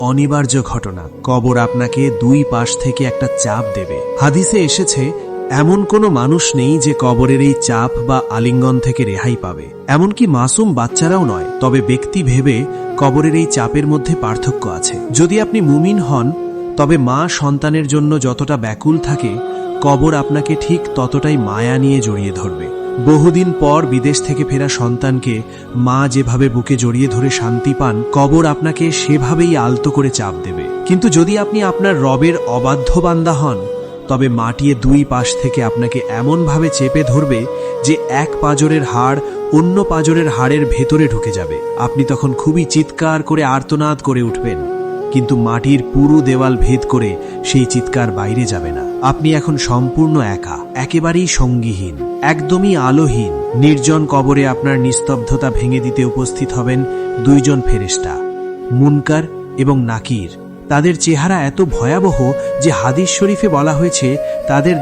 অনিবার্য ঘটনা। কবর আপনাকে দুই পাশ থেকে একটা চাপ দেবে। হাদিসে এসেছে, এমন কোনো মানুষ নেই যে কবরের এই চাপ বা আলিঙ্গন থেকে রেহাই পাবে, এমনকি মাসুম বাচ্চারাও নয়। তবে ব্যক্তি ভেবে কবরের এই চাপের মধ্যে পার্থক্য আছে। যদি আপনি মুমিন হন, তবে মা সন্তানের জন্য যতটা ব্যাকুল থাকে, কবর আপনাকে ঠিক ততটাই মায়া নিয়ে জড়িয়ে ধরবে। বহুদিন পর বিদেশ থেকে ফেরা সন্তানকে মা যেভাবে বুকে জড়িয়ে ধরে শান্তি পান, কবর আপনাকে সেভাবেই আলতো করে চাপ দেবে। কিন্তু যদি আপনি আপনার রবের অবাধ্য বান্দা হন, তবে মাটি দুই পাশ থেকে আপনাকে এমনভাবে চেপে ধরবে যে এক পাঁজরের হাড় অন্য পাঁজরের হাড়ের ভেতরে ঢুকে যাবে। আপনি তখন খুবই চিৎকার করে আর্তনাদ করে উঠবেন, কিন্তু মাটির পুরো দেওয়াল ভেদ করে সেই চিৎকার বাইরে যাবে না। আপনি এখন সম্পূর্ণ একা, একেবারেই সঙ্গীহীন, একদমই আলোহীন। নির্জন কবরে আপনার নিস্তব্ধতা ভেঙে দিতে উপস্থিত হবেন দুইজন ফেরেশতা, মুনকার এবং নাকির। তাদের চেহারা এত ভয়াবহ যে হাদিস শরীফে বলা হয়েছে তাদের